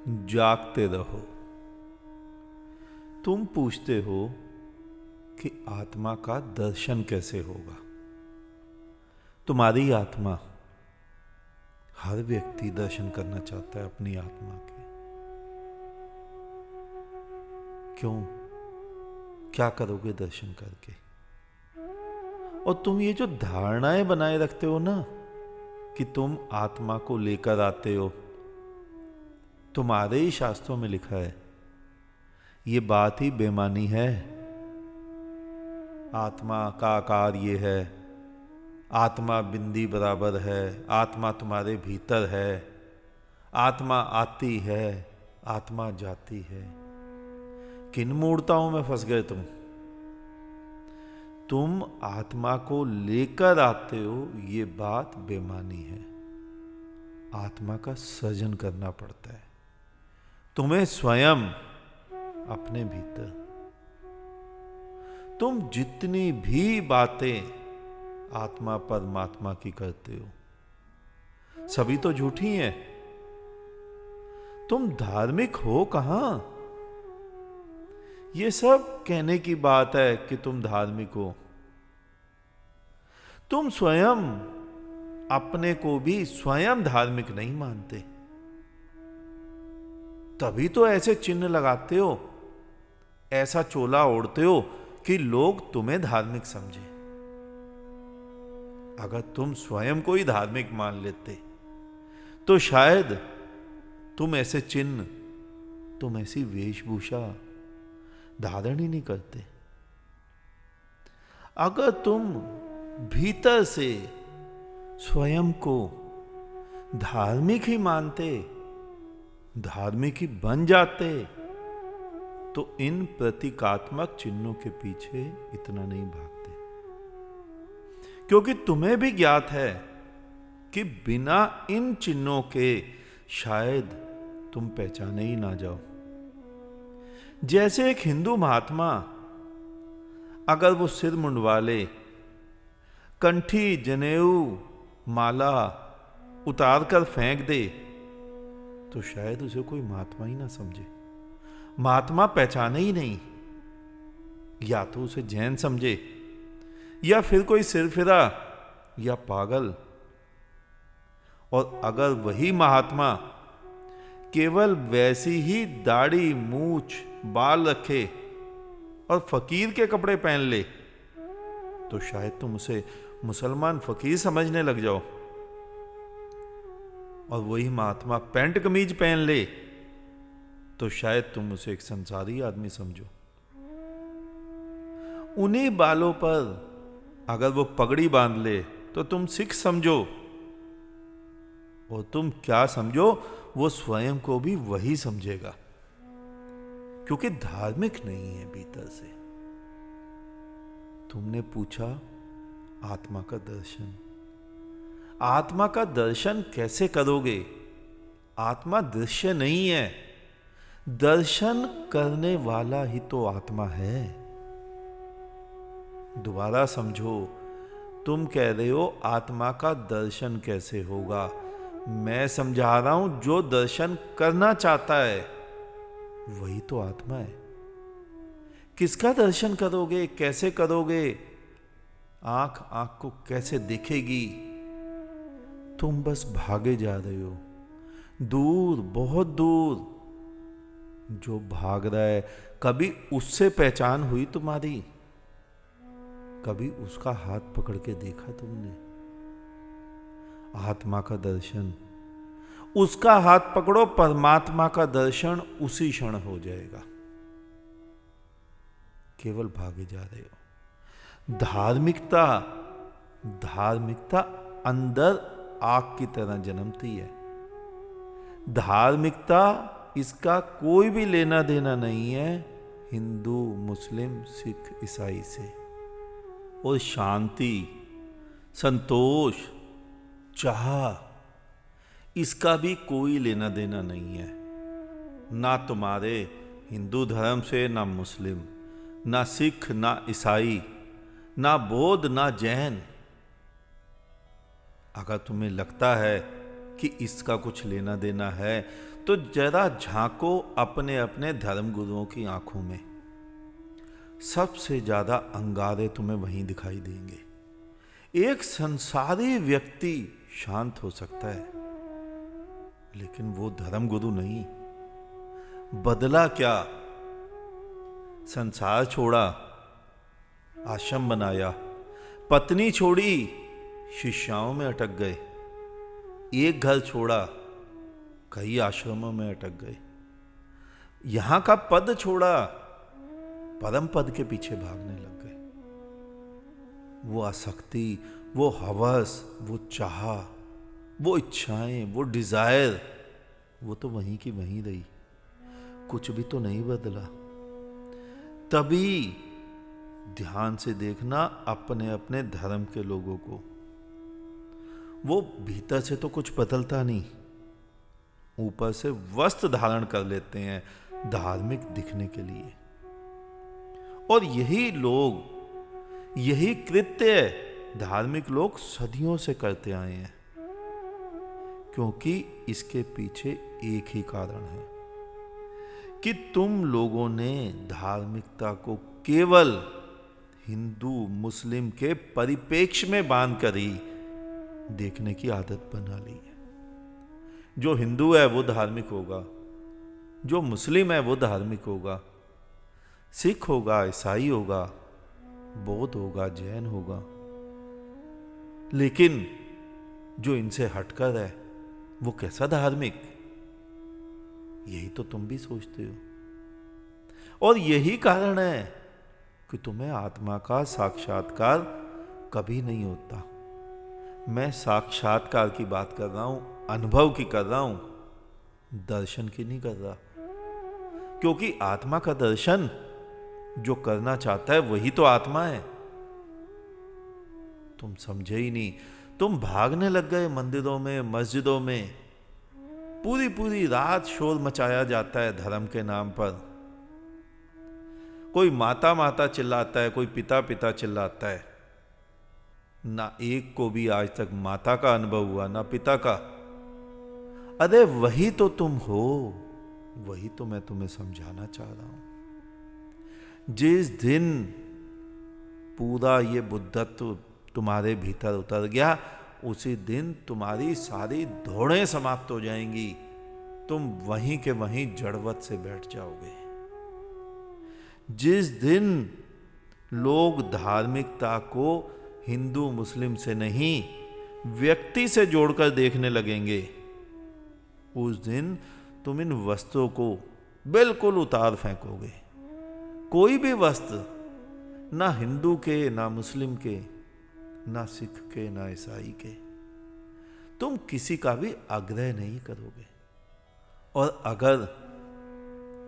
जागते रहो। तुम पूछते हो कि आत्मा का दर्शन कैसे होगा। तुम्हारी आत्मा, हर व्यक्ति दर्शन करना चाहता है अपनी आत्मा के। क्यों? क्या करोगे दर्शन करके? और तुम ये जो धारणाएं बनाए रखते हो ना कि तुम आत्मा को लेकर आते हो, तुम्हारे ही शास्त्रों में लिखा है, ये बात ही बेमानी है। आत्मा का आकार ये है, आत्मा बिंदी बराबर है, आत्मा तुम्हारे भीतर है, आत्मा आती है, आत्मा जाती है। किन मूर्ताओं में फंस गए तुम? तुम आत्मा को लेकर आते हो, ये बात बेमानी है। आत्मा का सृजन करना पड़ता है तुम्हें स्वयं, अपने भीतर। तुम जितनी भी बातें आत्मा परमात्मा की करते हो, सभी तो झूठी हैं। तुम धार्मिक हो कहां? ये सब कहने की बात है कि तुम धार्मिक हो। तुम स्वयं अपने को भी स्वयं धार्मिक नहीं मानते, तभी तो ऐसे चिन्ह लगाते हो, ऐसा चोला ओढ़ते हो कि लोग तुम्हें धार्मिक समझे। अगर तुम स्वयं को ही धार्मिक मान लेते तो शायद तुम ऐसे चिन्ह, तुम ऐसी वेशभूषा धारण ही नहीं करते। अगर तुम भीतर से स्वयं को धार्मिक ही मानते, धार्मिक ही बन जाते, तो इन प्रतीकात्मक चिन्हों के पीछे इतना नहीं भागते। क्योंकि तुम्हें भी ज्ञात है कि बिना इन चिन्हों के शायद तुम पहचाने ही ना जाओ। जैसे एक हिंदू महात्मा अगर वो सिर मुंडवा ले, कंठी जनेऊ माला उतार कर फेंक दे, तो शायद उसे कोई महात्मा ही ना समझे, महात्मा पहचाने ही नहीं। या तो उसे जैन समझे, या फिर कोई सिरफिरा या पागल। और अगर वही महात्मा केवल वैसी ही दाढ़ी मूछ बाल रखे और फकीर के कपड़े पहन ले, तो शायद तुम उसे मुसलमान फकीर समझने लग जाओ। और वही महात्मा पैंट कमीज पहन ले, तो शायद तुम उसे एक संसारी आदमी समझो। उन्हीं बालों पर अगर वो पगड़ी बांध ले तो तुम सिख समझो। और तुम क्या समझो, वो स्वयं को भी वही समझेगा, क्योंकि धार्मिक नहीं है भीतर से। तुमने पूछा आत्मा का दर्शन। आत्मा का दर्शन कैसे करोगे? आत्मा दृश्य नहीं है, दर्शन करने वाला ही तो आत्मा है। दोबारा समझो, तुम कह रहे हो आत्मा का दर्शन कैसे होगा। मैं समझा रहा हूं, जो दर्शन करना चाहता है वही तो आत्मा है। किसका दर्शन करोगे? कैसे करोगे? आंख आंख को कैसे देखेगी? तुम बस भागे जा रहे हो, दूर, बहुत दूर। जो भाग रहा है, कभी उससे पहचान हुई तुम्हारी? कभी उसका हाथ पकड़ के देखा तुमने? आत्मा का दर्शन, उसका हाथ पकड़ो, परमात्मा का दर्शन उसी क्षण हो जाएगा। केवल भागे जा रहे हो। धार्मिकता, धार्मिकता अंदर आग की तरह जन्मती है। धार्मिकता, इसका कोई भी लेना देना नहीं है हिंदू, मुस्लिम, सिख, ईसाई से। और शांति, संतोष, चाह, इसका भी कोई लेना देना नहीं है। ना तुम्हारे हिंदू धर्म से, ना मुस्लिम, ना सिख, ना ईसाई, ना बौद्ध, ना जैन। अगर तुम्हें लगता है कि इसका कुछ लेना देना है, तो जरा झांको अपने अपने धर्म गुरुओं की आंखों में। सबसे ज्यादा अंगारे तुम्हें वहीं दिखाई देंगे। एक संसारी व्यक्ति शांत हो सकता है, लेकिन वो धर्म गुरु नहीं। बदला क्या? संसार छोड़ा, आश्रम बनाया, पत्नी छोड़ी, शिष्याओं में अटक गए, एक घर छोड़ा, कई आश्रमों में अटक गए, यहां का पद छोड़ा, परम पद के पीछे भागने लग गए। वो आसक्ति, वो हवस, वो चाह, वो इच्छाएं, वो डिजायर, वो तो वहीं की वहीं रही, कुछ भी तो नहीं बदला। तभी ध्यान से देखना अपने अपने धर्म के लोगों को। वो भीतर से तो कुछ बदलता नहीं, ऊपर से वस्त्र धारण कर लेते हैं धार्मिक दिखने के लिए। और यही लोग, यही कृत्य धार्मिक लोग सदियों से करते आए हैं, क्योंकि इसके पीछे एक ही कारण है कि तुम लोगों ने धार्मिकता को केवल हिंदू मुस्लिम के परिप्रेक्ष्य में बांध कर ही देखने की आदत बना ली है। जो हिंदू है वो धार्मिक होगा, जो मुस्लिम है वो धार्मिक होगा, सिख होगा, ईसाई होगा, बौद्ध होगा, जैन होगा, लेकिन जो इनसे हटकर है वो कैसा धार्मिक? यही तो तुम भी सोचते हो। और यही कारण है कि तुम्हें आत्मा का साक्षात्कार कभी नहीं होता। मैं साक्षात्कार की बात कर रहा हूं, अनुभव की कर रहा हूं, दर्शन की नहीं कर रहा। क्योंकि आत्मा का दर्शन जो करना चाहता है वही तो आत्मा है। तुम समझे ही नहीं, तुम भागने लग गए मंदिरों में, मस्जिदों में। पूरी पूरी रात शोर मचाया जाता है धर्म के नाम पर। कोई माता माता चिल्लाता है, कोई पिता पिता चिल्लाता है। ना एक को भी आज तक माता का अनुभव हुआ, ना पिता का। अरे वही तो तुम हो, वही तो मैं तुम्हें समझाना चाह रहा हूं। जिस दिन पूरा ये बुद्धत्व तुम्हारे भीतर उतर गया, उसी दिन तुम्हारी सारी दौड़ें समाप्त हो जाएंगी। तुम वहीं के वहीं जड़वत से बैठ जाओगे। जिस दिन लोग धार्मिकता को हिंदू मुस्लिम से नहीं, व्यक्ति से जोड़कर देखने लगेंगे, उस दिन तुम इन वस्त्रों को बिल्कुल उतार फेंकोगे। कोई भी वस्त्र, ना हिंदू के, ना मुस्लिम के, ना सिख के, ना ईसाई के, तुम किसी का भी आग्रह नहीं करोगे। और अगर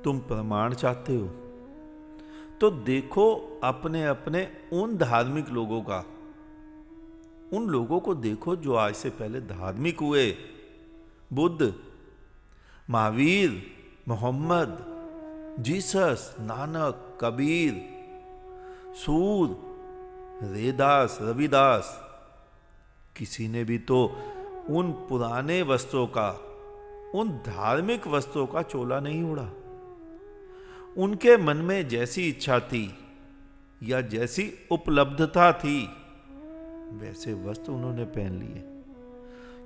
तुम प्रमाण चाहते हो तो देखो अपने अपने उन धार्मिक लोगों का, उन लोगों को देखो जो आज से पहले धार्मिक हुए। बुद्ध, महावीर, मोहम्मद, जीसस, नानक, कबीर, सूर, रेदास, रविदास, किसी ने भी तो उन पुराने वस्त्रों का, उन धार्मिक वस्त्रों का चोला नहीं ओढ़ा। उनके मन में जैसी इच्छा थी या जैसी उपलब्धता थी, वैसे वस्त्र उन्होंने पहन लिए,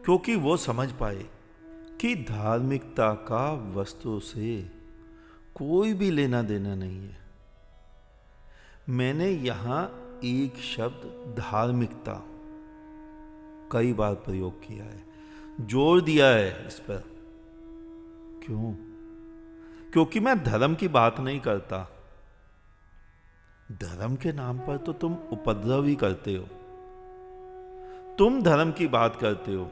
क्योंकि वो समझ पाए कि धार्मिकता का वस्त्रों से कोई भी लेना देना नहीं है। मैंने यहां एक शब्द धार्मिकता कई बार प्रयोग किया है, जोर दिया है इस पर। क्यों? क्योंकि मैं धर्म की बात नहीं करता। धर्म के नाम पर तो तुम उपद्रव ही करते हो। तुम धर्म की बात करते हो।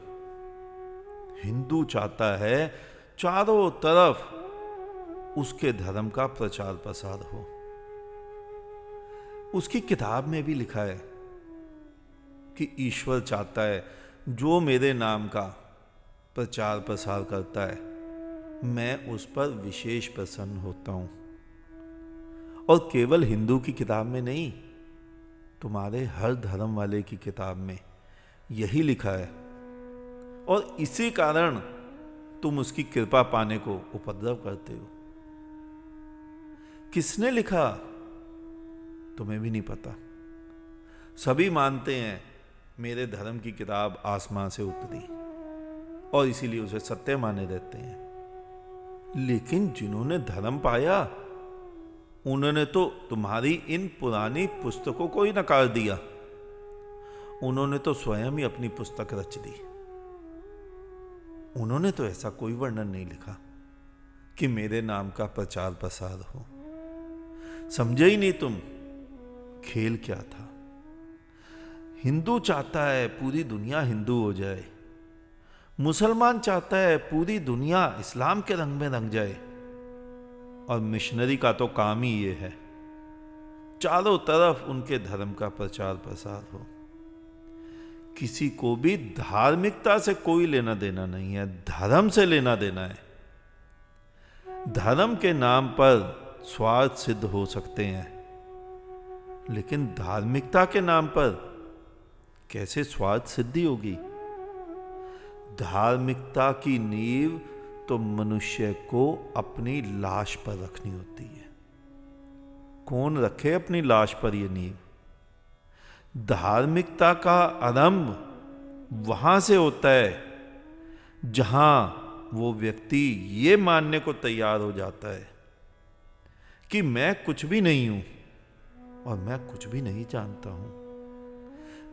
हिंदू चाहता है चारों तरफ उसके धर्म का प्रचार प्रसार हो। उसकी किताब में भी लिखा है कि ईश्वर चाहता है जो मेरे नाम का प्रचार प्रसार करता है, मैं उस पर विशेष प्रसन्न होता हूं। और केवल हिंदू की किताब में नहीं, तुम्हारे हर धर्म वाले की किताब में यही लिखा है। और इसी कारण तुम उसकी कृपा पाने को उपद्रव करते हो। किसने लिखा तुम्हें भी नहीं पता। सभी मानते हैं मेरे धर्म की किताब आसमां से उतरी और इसीलिए उसे सत्य माने रहते हैं। लेकिन जिन्होंने धर्म पाया उन्होंने तो तुम्हारी इन पुरानी पुस्तकों को ही नकार दिया। उन्होंने तो स्वयं ही अपनी पुस्तक रच दी। उन्होंने तो ऐसा कोई वर्णन नहीं लिखा कि मेरे नाम का प्रचार प्रसार हो। समझे ही नहीं तुम खेल क्या था। हिंदू चाहता है पूरी दुनिया हिंदू हो जाए, मुसलमान चाहता है पूरी दुनिया इस्लाम के रंग में रंग जाए, और मिशनरी का तो काम ही ये है चारों तरफ उनके धर्म का प्रचार प्रसार हो। किसी को भी धार्मिकता से कोई लेना देना नहीं है, धर्म से लेना देना है। धर्म के नाम पर स्वार्थ सिद्ध हो सकते हैं, लेकिन धार्मिकता के नाम पर कैसे स्वार्थ सिद्धि होगी। धार्मिकता की नींव तो मनुष्य को अपनी लाश पर रखनी होती है। कौन रखे अपनी लाश पर यह नींव। धार्मिकता का आरंभ वहां से होता है जहां वो व्यक्ति ये मानने को तैयार हो जाता है कि मैं कुछ भी नहीं हूं और मैं कुछ भी नहीं जानता हूं,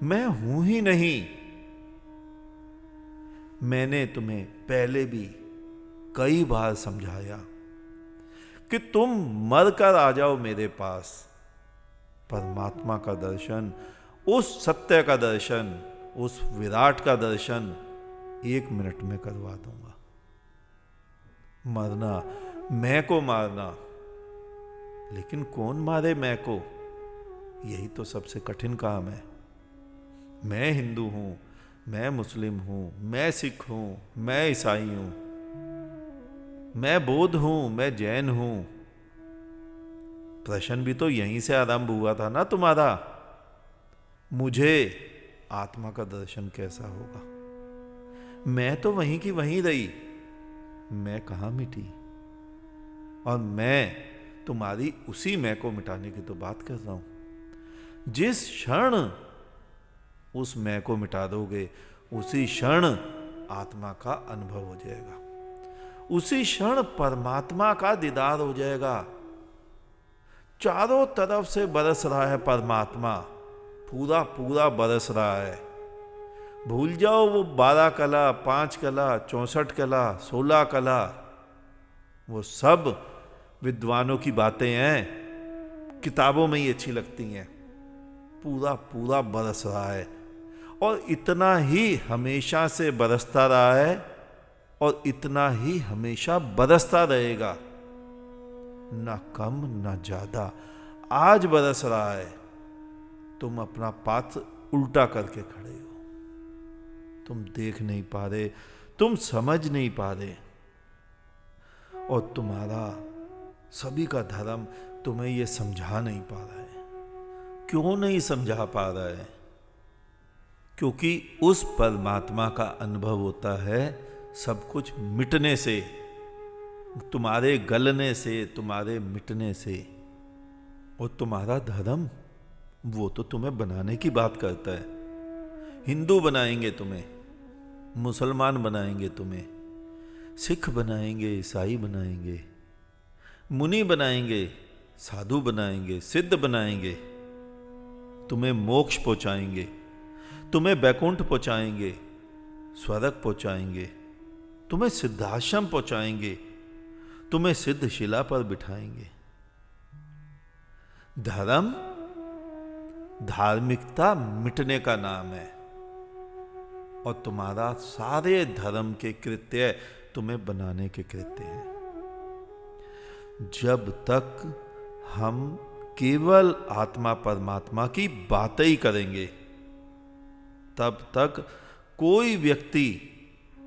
मैं हूं ही नहीं। मैंने तुम्हें पहले भी कई बार समझाया कि तुम मर कर आ जाओ मेरे पास, परमात्मा का दर्शन, उस सत्य का दर्शन, उस विराट का दर्शन 1 मिनट में करवा दूंगा। मरना, मैं को मारना, लेकिन कौन मारे मैं को, यही तो सबसे कठिन काम है। मैं हिंदू हूं, मैं मुस्लिम हूं, मैं सिख हूं, मैं ईसाई हूं, मैं बौद्ध हूं, मैं जैन हूं। प्रश्न भी तो यहीं से आरंभ हुआ था ना तुम्हारा। मुझे आत्मा का दर्शन कैसा होगा। मैं तो वहीं की वहीं रही, मैं कहां मिटी। और मैं तुम्हारी उसी मैं को मिटाने की तो बात कर रहा हूं। जिस क्षण उस मैं को मिटा दोगे उसी क्षण आत्मा का अनुभव हो जाएगा, उसी क्षण परमात्मा का दीदार हो जाएगा। चारों तरफ से बरस रहा है परमात्मा, पूरा पूरा बरस रहा है। भूल जाओ वो 12 कला, 5 कला, 64 कला, 16 कला, वो सब विद्वानों की बातें हैं, किताबों में ही अच्छी लगती हैं। पूरा पूरा बरस रहा है और इतना ही हमेशा से बरसता रहा है और इतना ही हमेशा बरसता रहेगा, ना कम ना ज्यादा। आज बरस रहा है, तुम अपना पात्र उल्टा करके खड़े हो। तुम देख नहीं पा रहे, तुम समझ नहीं पा रहे, और तुम्हारा सभी का धर्म तुम्हें यह समझा नहीं पा रहा है। क्यों नहीं समझा पा रहा है? क्योंकि उस परमात्मा का अनुभव होता है सब कुछ मिटने से, तुम्हारे गलने से, तुम्हारे मिटने से। और तुम्हारा धर्म वो तो तुम्हें बनाने की बात करता है। हिंदू बनाएंगे तुम्हें, मुसलमान बनाएंगे तुम्हें, सिख बनाएंगे, ईसाई बनाएंगे, मुनि बनाएंगे, साधु बनाएंगे, सिद्ध बनाएंगे, तुम्हें मोक्ष पहुंचाएंगे, तुम्हें बैकुंठ पहुंचाएंगे, स्वर्ग पहुंचाएंगे, तुम्हें सिद्धाश्रम पहुंचाएंगे, तुम्हें सिद्ध शिला पर बिठाएंगे। धर्म, धार्मिकता मिटने का नाम है, और तुम्हारा सारे धर्म के कृत्य तुम्हें बनाने के कृत्य हैं। जब तक हम केवल आत्मा परमात्मा की बातें ही करेंगे, तब तक कोई व्यक्ति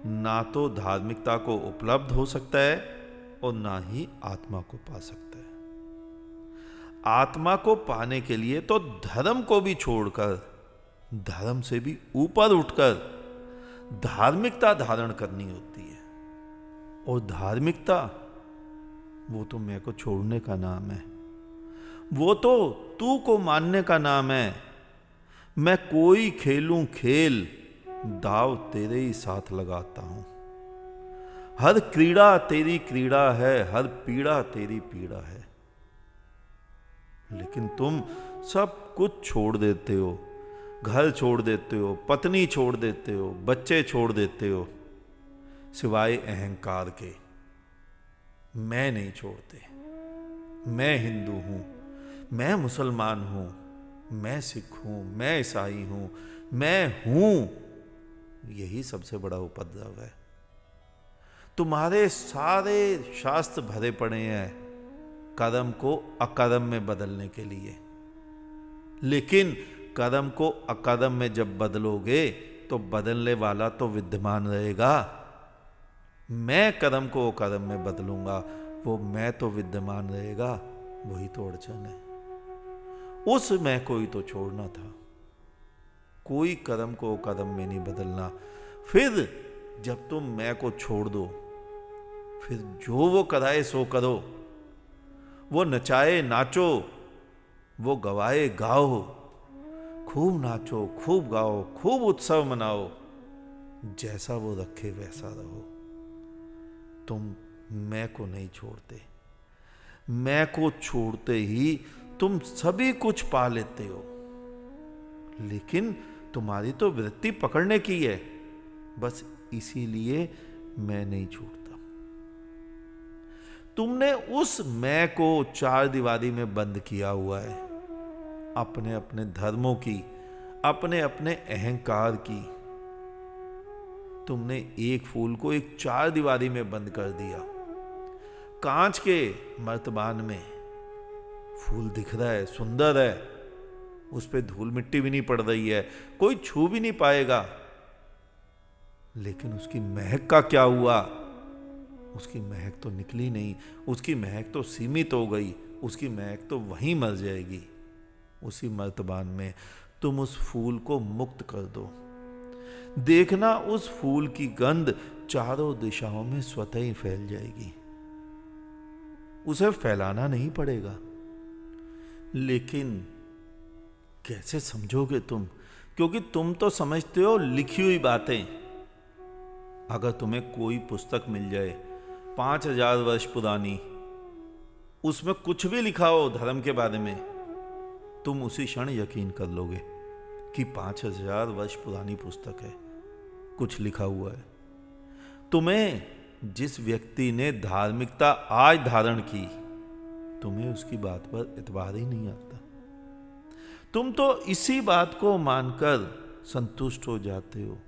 ना तो धार्मिकता को उपलब्ध हो सकता है और ना ही आत्मा को पा सकता है। आत्मा को पाने के लिए तो धर्म को भी छोड़कर, धर्म से भी ऊपर उठकर धार्मिकता धारण करनी होती है। और धार्मिकता, वो तो मैं को छोड़ने का नाम है, वो तो तू को मानने का नाम है। मैं कोई खेलूं खेल, दाव तेरे ही साथ लगाता हूं। हर क्रीड़ा तेरी क्रीड़ा है, हर पीड़ा तेरी पीड़ा है। लेकिन तुम सब कुछ छोड़ देते हो, घर छोड़ देते हो, पत्नी छोड़ देते हो, बच्चे छोड़ देते हो, सिवाय अहंकार के। मैं नहीं छोड़ते। मैं हिंदू हूं, मैं मुसलमान हूं, मैं सिख हूं, मैं ईसाई हूं, मैं हूं, यही सबसे बड़ा उपद्रव है। तुम्हारे सारे शास्त्र भरे पड़े हैं कर्म को अकर्म में बदलने के लिए, लेकिन कर्म को अकर्म में जब बदलोगे तो बदलने वाला तो विद्यमान रहेगा। मैं कर्म को अकर्म में बदलूंगा, वो मैं तो विद्यमान रहेगा। वही तो अड़चन है। उस मैं को ही तो छोड़ना था। कोई कर्म को कर्म में नहीं बदलना। फिर जब तुम मैं को छोड़ दो, फिर जो वो कराए सो करो। वो नचाए नाचो, वो गवाए गाओ। खूब नाचो, खूब गाओ, खूब उत्सव मनाओ। जैसा वो रखे वैसा रहो। तुम मैं को नहीं छोड़ते। मैं को छोड़ते ही तुम सभी कुछ पा लेते हो। लेकिन तुम्हारी तो वृत्ति पकड़ने की है, बस इसीलिए मैं नहीं छोड़ता। तुमने उस मैं को चार दीवारी में बंद किया हुआ है, अपने अपने धर्मों की, अपने अपने अहंकार की। तुमने एक फूल को एक चार दीवारी में बंद कर दिया। कांच के मर्तबान में फूल दिख रहा है, सुंदर है, उस पे धूल मिट्टी भी नहीं पड़ रही है, कोई छू भी नहीं पाएगा। लेकिन उसकी महक का क्या हुआ? उसकी महक तो निकली नहीं, उसकी महक तो सीमित हो गई, उसकी महक तो वहीं मर जाएगी। उसी मर्तबान में तुम उस फूल को मुक्त कर दो। देखना उस फूल की गंध चारों दिशाओं में स्वतः ही फैल जाएगी। उसे फैलाना नहीं पड़ेगा। लेकिन कैसे समझोगे तुम? क्योंकि तुम तो समझते हो लिखी हुई बातें। अगर तुम्हें कोई पुस्तक मिल जाए 5000 वर्ष पुरानी, उसमें कुछ भी लिखा हो धर्म के बारे में, तुम उसी क्षण यकीन कर लोगे कि 5000 वर्ष पुरानी पुस्तक है, कुछ लिखा हुआ है। तुम्हें जिस व्यक्ति ने धार्मिकता आज धारण की, तुम्हें उसकी बात पर एतबार ही नहीं आता। तुम तो इसी बात को मानकर संतुष्ट हो जाते हो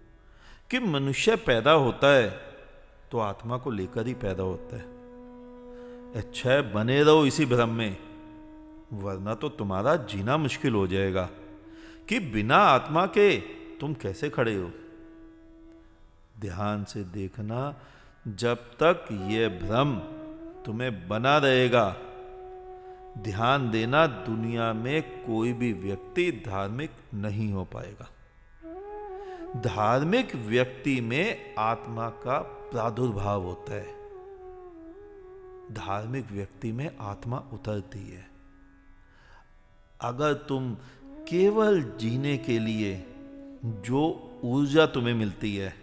कि मनुष्य पैदा होता है तो आत्मा को लेकर ही पैदा होता है। अच्छा है, बने रहो इसी भ्रम में, वरना तो तुम्हारा जीना मुश्किल हो जाएगा कि बिना आत्मा के तुम कैसे खड़े हो। ध्यान से देखना, जब तक यह भ्रम तुम्हें बना रहेगा, ध्यान देना, दुनिया में कोई भी व्यक्ति धार्मिक नहीं हो पाएगा। धार्मिक व्यक्ति में आत्मा का प्रादुर्भाव होता है। धार्मिक व्यक्ति में आत्मा उतरती है। अगर तुम केवल जीने के लिए जो ऊर्जा तुम्हें मिलती है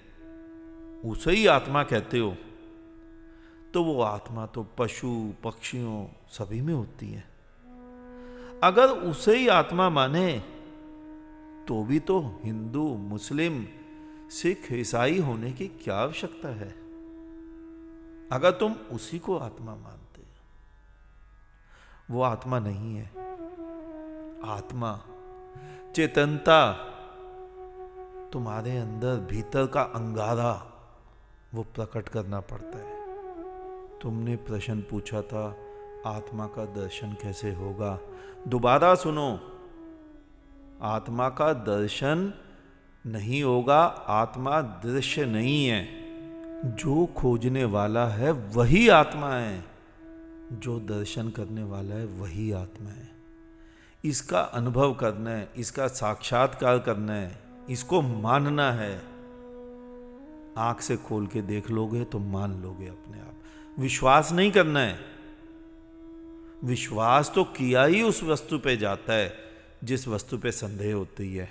उसे ही आत्मा कहते हो, तो वो आत्मा तो पशु पक्षियों सभी में होती है। अगर उसे ही आत्मा माने तो भी तो हिंदू, मुस्लिम, सिख, ईसाई होने की क्या आवश्यकता है? अगर तुम उसी को आत्मा मानते हो, वो आत्मा नहीं है। आत्मा, चेतनता, तुम्हारे अंदर भीतर का अंगारा, वो प्रकट करना पड़ता है। तुमने प्रश्न पूछा था आत्मा का दर्शन कैसे होगा? दोबारा सुनो, आत्मा का दर्शन नहीं होगा। आत्मा दृश्य नहीं है। जो खोजने वाला है वही आत्मा है, जो दर्शन करने वाला है वही आत्मा है। इसका अनुभव करना है, इसका साक्षात्कार करना है, इसको मानना है, आंख से खोल के देख लोगे तो मान लोगे अपने आप। विश्वास नहीं करना है। विश्वास तो किया ही उस वस्तु पे जाता है जिस वस्तु पे संदेह होती है।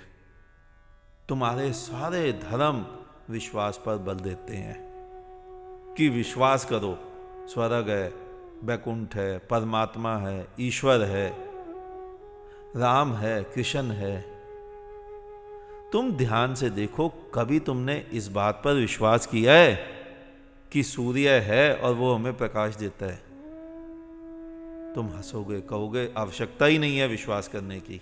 तुम्हारे सारे धर्म विश्वास पर बल देते हैं कि विश्वास करो, स्वर्ग है, वैकुंठ है, परमात्मा है, ईश्वर है, राम है, कृष्ण है। तुम ध्यान से देखो, कभी तुमने इस बात पर विश्वास किया है कि सूर्य है और वो हमें प्रकाश देता है? तुम हंसोगे, कहोगे आवश्यकता ही नहीं है विश्वास करने की,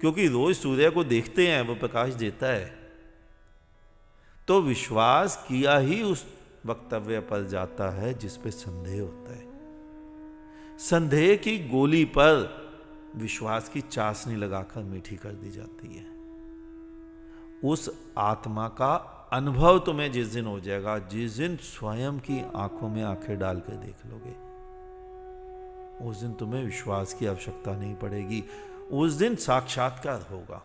क्योंकि रोज सूर्य को देखते हैं, वो प्रकाश देता है। तो विश्वास किया ही उस वक्तव्य पर जाता है जिस पे संदेह होता है। संदेह की गोली पर विश्वास की चाशनी लगाकर मीठी कर दी जाती है। उस आत्मा का अनुभव तुम्हें जिस दिन हो जाएगा, जिस दिन स्वयं की आंखों में आंखें डालकर देख लोगे, उस दिन तुम्हें विश्वास की आवश्यकता नहीं पड़ेगी। उस दिन साक्षात्कार होगा।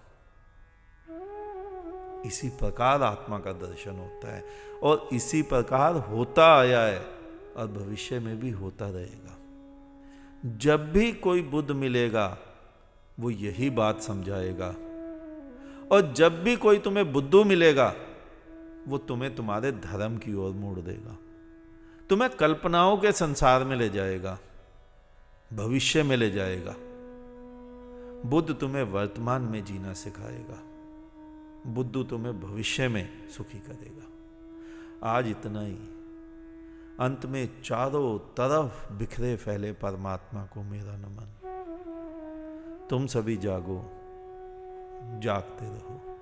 इसी प्रकार आत्मा का दर्शन होता है और इसी प्रकार होता आया है और भविष्य में भी होता रहेगा। जब भी कोई बुद्ध मिलेगा वो यही बात समझाएगा, और जब भी कोई तुम्हें बुद्धू मिलेगा वो तुम्हें तुम्हारे धर्म की ओर मोड़ देगा, तुम्हें कल्पनाओं के संसार में ले जाएगा, भविष्य में ले जाएगा। बुद्ध तुम्हें वर्तमान में जीना सिखाएगा, बुद्धू तुम्हें भविष्य में सुखी करेगा। आज इतना ही। अंत में चारों तरफ बिखरे फैले परमात्मा को मेरा नमन। तुम सभी जागो, जागते रहो।